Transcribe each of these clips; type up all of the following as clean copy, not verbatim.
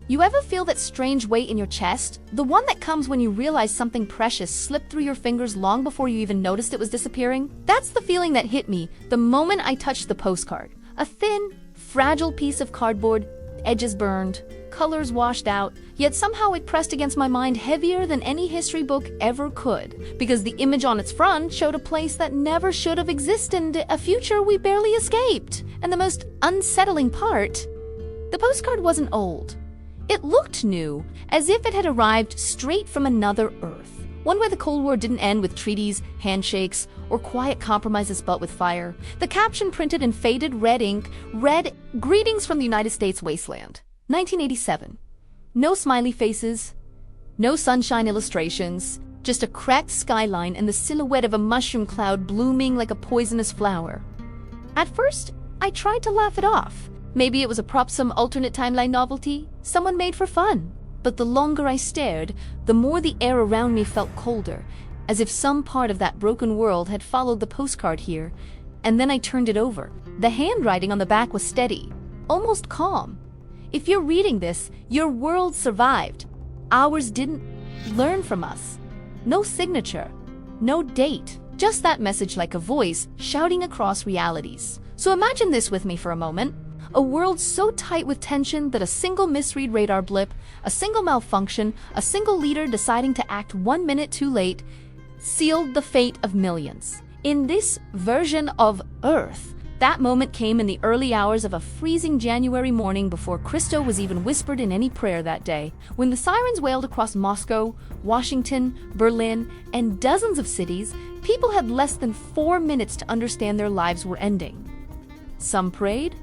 You ever feel that strange weight in your chest? The one that comes when you realize something precious slipped through your fingers long before you even noticed it was disappearing? That's the feeling that hit me the moment I touched the postcard. A thin, fragile piece of cardboard, edges burned, colors washed out, yet somehow it pressed against my mind heavier than any history book ever could, because the image on its front showed a place that never should have existed, a future we barely escaped. And the most unsettling part, the postcard wasn't old. It looked new, as if it had arrived straight from another Earth. One where the Cold War didn't end with treaties, handshakes, or quiet compromises but with fire. The caption printed in faded red ink read, "Greetings from the United States wasteland, 1987. No smiley faces, no sunshine illustrations, just a cracked skyline and the silhouette of a mushroom cloud blooming like a poisonous flower." At first, I tried to laugh it off. Maybe it was some alternate timeline novelty someone made for fun. But the longer I stared, the more the air around me felt colder, as if some part of that broken world had followed the postcard here. And then I turned it over. The handwriting on the back was steady, almost calm. If you're reading this, your world survived. Ours didn't. Learn from us. No signature, no date, just that message like a voice shouting across realities. So imagine this with me for a moment. A world so tight with tension that a single misread radar blip, a single malfunction, a single leader deciding to act 1 minute too late, sealed the fate of millions. In this version of Earth, that moment came in the early hours of a freezing January morning before Christo was even whispered in any prayer that day. When the sirens wailed across Moscow, Washington, Berlin, and dozens of cities, people had less than 4 minutes to understand their lives were ending. Some prayed,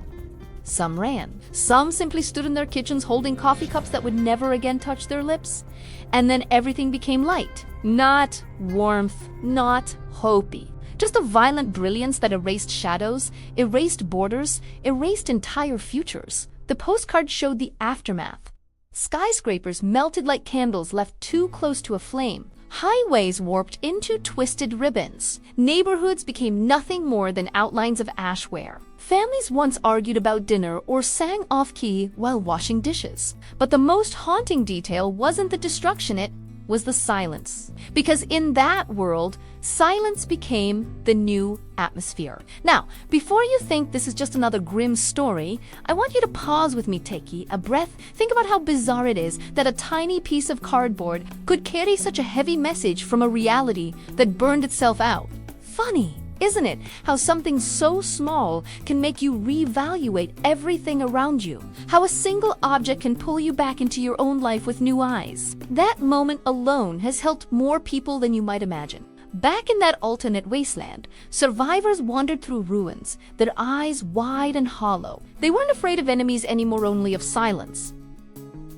some ran. Some simply stood in their kitchens holding coffee cups that would never again touch their lips. And then everything became light. Not warmth, not hopey. Just a violent brilliance that erased shadows, erased borders, erased entire futures. The postcard showed the aftermath. Skyscrapers melted like candles left too close to a flame. Highways warped into twisted ribbons. Neighborhoods became nothing more than outlines of ashware. Families once argued about dinner or sang off-key while washing dishes. But the most haunting detail wasn't the destruction, it was the silence. Because in that world, silence became the new atmosphere. Now, before you think this is just another grim story, I want you to pause with me, take a breath. Think about how bizarre it is that a tiny piece of cardboard could carry such a heavy message from a reality that burned itself out. Funny, isn't it, how something so small can make you reevaluate everything around you? How a single object can pull you back into your own life with new eyes? That moment alone has helped more people than you might imagine. Back in that alternate wasteland, survivors wandered through ruins, their eyes wide and hollow. They weren't afraid of enemies anymore, only of silence.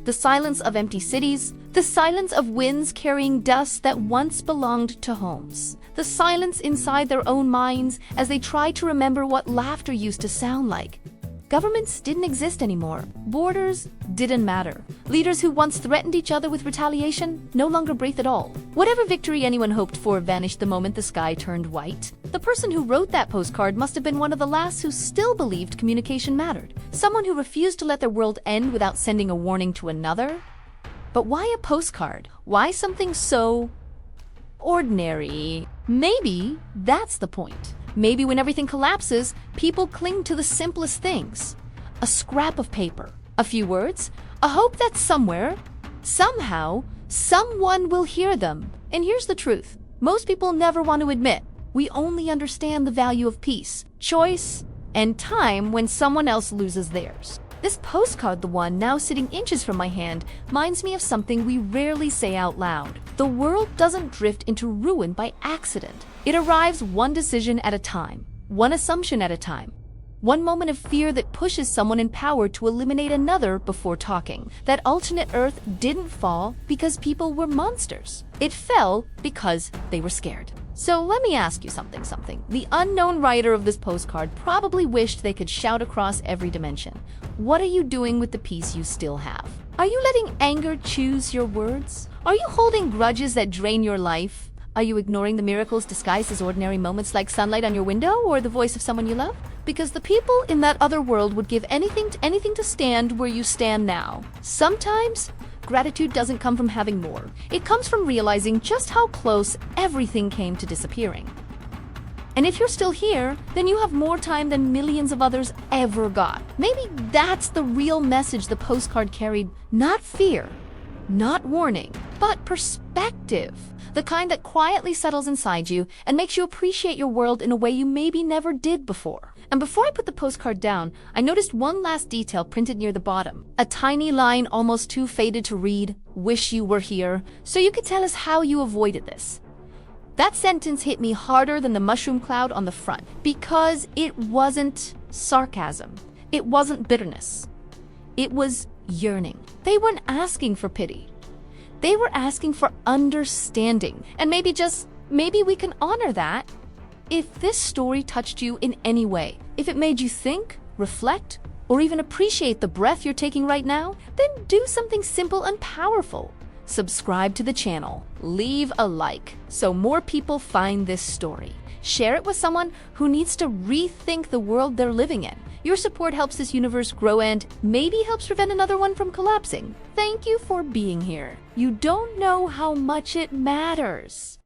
The silence of empty cities, the silence of winds carrying dust that once belonged to homes. The silence inside their own minds as they tried to remember what laughter used to sound like. Governments didn't exist anymore. Borders didn't matter. Leaders who once threatened each other with retaliation no longer breathed at all. Whatever victory anyone hoped for vanished the moment the sky turned white. The person who wrote that postcard must have been one of the last who still believed communication mattered. Someone who refused to let their world end without sending a warning to another. But why a postcard? Why something so ordinary? Maybe that's the point. Maybe when everything collapses, people cling to the simplest things. A scrap of paper, a few words, a hope that somewhere, somehow, someone will hear them. And here's the truth. Most people never want to admit. We only understand the value of peace, choice, and time when someone else loses theirs. This postcard, the one now sitting inches from my hand, reminds me of something we rarely say out loud. The world doesn't drift into ruin by accident. It arrives one decision at a time, one assumption at a time, one moment of fear that pushes someone in power to eliminate another before talking. That alternate Earth didn't fall because people were monsters. It fell because they were scared. So let me ask you something. The unknown writer of this postcard probably wished they could shout across every dimension. What are you doing with the peace you still have? Are you letting anger choose your words? Are you holding grudges that drain your life? Are you ignoring the miracles disguised as ordinary moments like sunlight on your window or the voice of someone you love? because the people in that other world would give anything to stand where you stand now. Sometimes, gratitude doesn't come from having more. It comes from realizing just how close everything came to disappearing. And if you're still here, then you have more time than millions of others ever got. Maybe that's the real message the postcard carried. Not fear, not warning, but perspective. The kind that quietly settles inside you and makes you appreciate your world in a way you maybe never did before. And before I put the postcard down, I noticed one last detail printed near the bottom. A tiny line almost too faded to read, "Wish you were here, so you could tell us how you avoided this." That sentence hit me harder than the mushroom cloud on the front, because it wasn't sarcasm. It wasn't bitterness. It was yearning. They weren't asking for pity. They were asking for understanding. And maybe we can honor that. If this story touched you in any way, if it made you think, reflect, or even appreciate the breath you're taking right now, then do something simple and powerful. Subscribe to the channel, leave a like so more people find this story. Share it with someone who needs to rethink the world they're living in. Your support helps this universe grow and maybe helps prevent another one from collapsing. Thank you for being here. You don't know how much it matters.